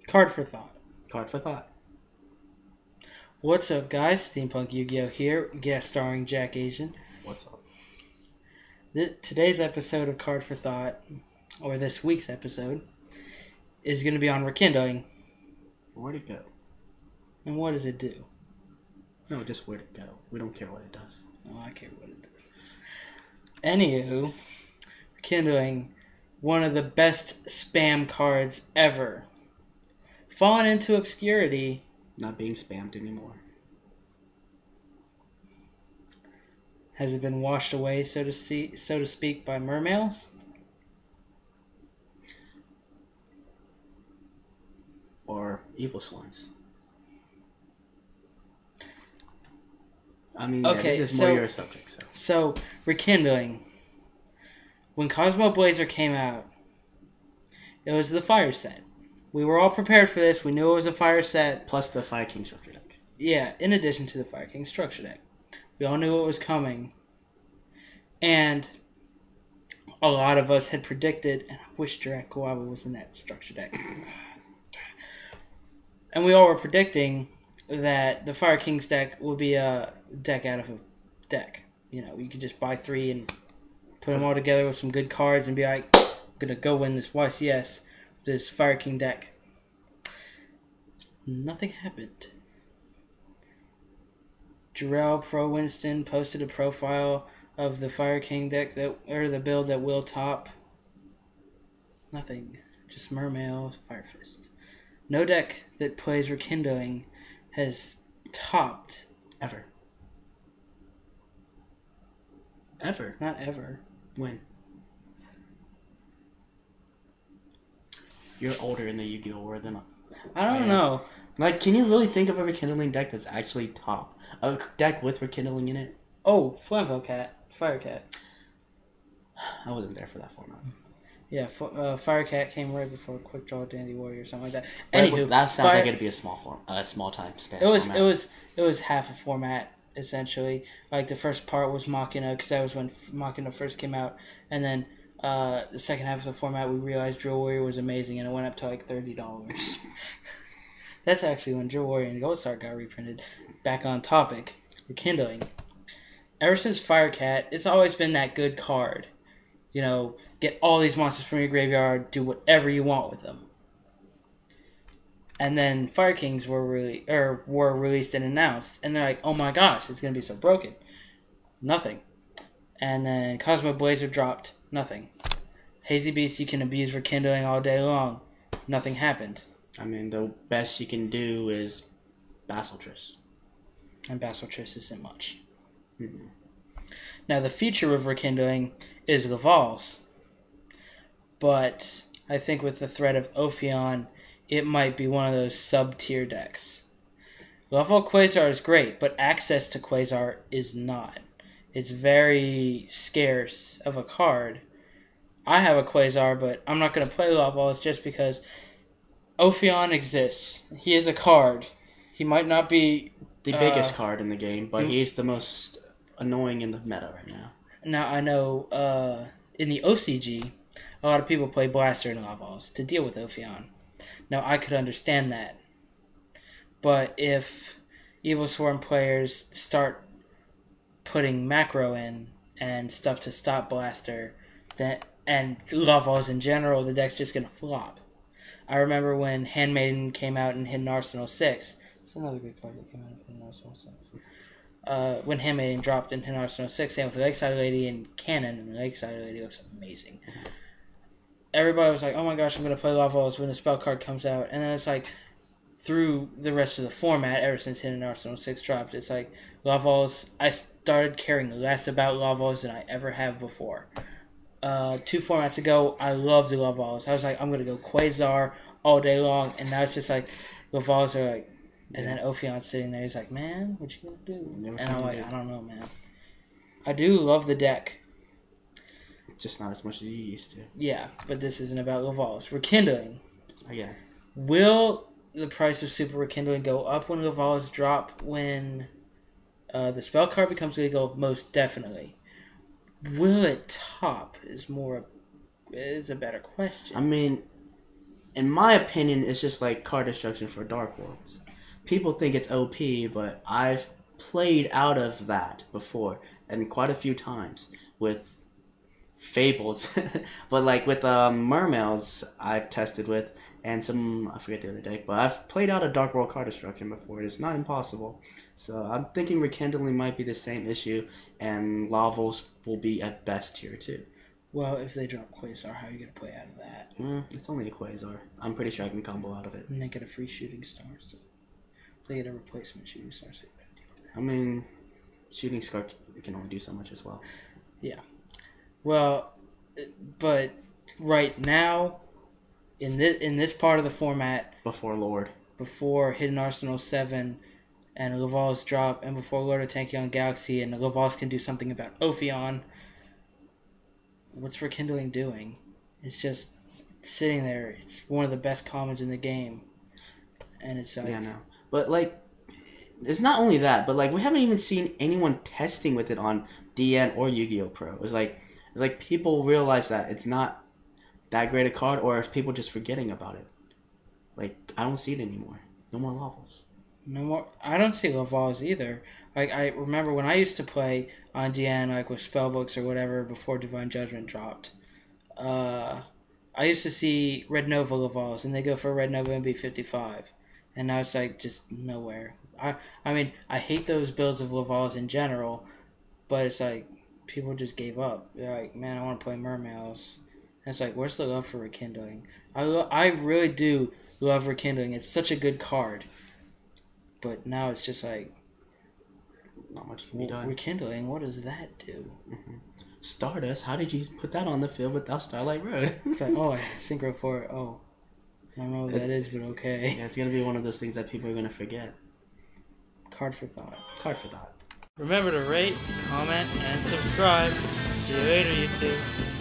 Card for thought. Card for thought. What's up, guys? Steampunk Yu-Gi-Oh! Here, guest starring Jack Asian. What's up? Today's episode of Card for Thought, or this week's episode, is going to be on rekindling. Where'd it go? And what does it do? No, just where'd it go. We don't care what it does. Oh, I care what it does. Anywho, rekindling, one of the best spam cards ever. Fallen into obscurity. Not being spammed anymore. Has it been washed away, so to speak, by mermails? Or evil swarms. I mean, okay, this is more your subject. So, rekindling. When Cosmo Blazer came out, it was the fire set. We were all prepared for this. We knew it was a fire set. Plus the Fire King structure deck. Yeah, in addition to the Fire King structure deck. We all knew it was coming. And a lot of us had predicted, and I wish Direct Guava was in that structure deck. And we all were predicting that the Fire King's deck would be a deck out of a deck. You know, you could just buy 3 and put them all together with some good cards and be like, I'm going to go win this YCS, this Fire King deck. Nothing happened. Jarrell Pro Winston posted a profile of the Fire King deck, or the build that will top. Nothing. Just Mermail, Fire Fist. No deck that plays Rekindling has topped. Ever. Ever. Not ever. When? You're older in the Yu-Gi-Oh! World than I don't know. Like, can you really think of a Rekindling deck that's actually top? A deck with Rekindling in it? Oh, Flamvo Cat. Fire Cat. I wasn't there for that format. Yeah, Fire Cat came right before Quick Draw Dandy Warrior or something like that. Anywho, that sounds like it'd be a small time span. It was half a format essentially. Like the first part was Machina because that was when Machina first came out, and then the second half of the format we realized Drill Warrior was amazing and it went up to like $30. That's actually when Drill Warrior and Gold Star got reprinted. Back on topic, rekindling. Ever since Fire Cat, it's always been that good card. You know, get all these monsters from your graveyard, do whatever you want with them. And then Fire Kings were released and announced, and they're like, oh my gosh, it's gonna be so broken. Nothing. And then Cosmo Blazer dropped. Nothing. Hazy Beast, you can abuse rekindling all day long. Nothing happened. I mean, the best you can do is Basiltris. And Basiltris isn't much. Mm-hmm. Now, the future of rekindling is Laval's. But I think with the threat of Ophion, it might be one of those sub-tier decks. Laval Quasar is great, but access to Quasar is not. It's very scarce of a card. I have a Quasar, but I'm not going to play Laval's just because Ophion exists. He is a card. He might not be the biggest card in the game, but he's the most annoying in the meta right now. Now, I know in the OCG, a lot of people play Blaster and Lavals to deal with Ophion. Now, I could understand that. But if Evil Swarm players start putting macro in and stuff to stop Blaster, and Lavals in general, the deck's just going to flop. I remember when Handmaiden came out in Hidden Arsenal 6. It's another good card that came out in Hidden Arsenal 6. When Handmaiden dropped in Hidden Arsenal 6, same with the Lakeside Lady and Cannon, and the Lakeside Lady looks amazing. Everybody was like, oh my gosh, I'm going to play Lavals when the spell card comes out. And then it's like, through the rest of the format, ever since Hidden Arsenal 6 dropped, it's like, Lavals, I started caring less about Lavals than I ever have before. 2 formats ago, I loved the Lavals. I was like, I'm going to go Quasar all day long. And now it's just like, Lavals are like, and then Ophion's sitting there, he's like, man, what you going to do? And I'm like, I don't know, man. I do love the deck. Just not as much as you used to. Yeah, but this isn't about Laval's. Rekindling. Oh, yeah. Will the price of Super Rekindling go up when Laval's drop when the spell card becomes legal? Most definitely. Will it top is a better question. I mean, in my opinion, it's just like card destruction for Dark Worlds. People think it's OP, but I've played out of that before, and quite a few times with Fables. But like with Mermails, I've tested with, and some, I forget the other deck, but I've played out a Dark World card destruction before. It's not impossible. So I'm thinking Rekindling might be the same issue, and Lavos will be at best tier 2. Well, if they drop Quasar, how are you going to play out of that? It's only a Quasar. I'm pretty sure I can combo out of it. And they get a free shooting star. So they get a replacement shooting star. So I mean, shooting star can only do so much as well. yeah. Well, but right now, in this part of the format, before Hidden Arsenal 7 and Laval's drop, and before Lord of Tankion Galaxy and Laval's can do something about Ophion, what's Rekindling doing? It's just sitting there. It's one of the best commons in the game, and it's like, yeah, no, but like, it's not only that, but like we haven't even seen anyone testing with it on DN or Yu-Gi-Oh! Pro. It's like people realize that it's not that great a card, or is people just forgetting about it? Like, I don't see it anymore. No more Lavals. No more. I don't see Laval's either. Like, I remember when I used to play on DN, like with spellbooks or whatever, before Divine Judgment dropped. I used to see Red Nova Lavals, and they go for Red Nova MB55, and now it's like just nowhere. I mean, I hate those builds of Lavals in general, but it's like people just gave up. They're like, man, I want to play Mermails. And it's like, where's the love for Rekindling? I really do love Rekindling. It's such a good card. But now it's just like, not much can be done. Rekindling, what does that do? Mm-hmm. Stardust, how did you put that on the field without Starlight Road? It's like, oh, I synchro for it. Oh, I don't know what that is, but okay. Yeah, it's going to be one of those things that people are going to forget. Card for thought. Card for thought. Remember to rate, comment, and subscribe. See you later, YouTube.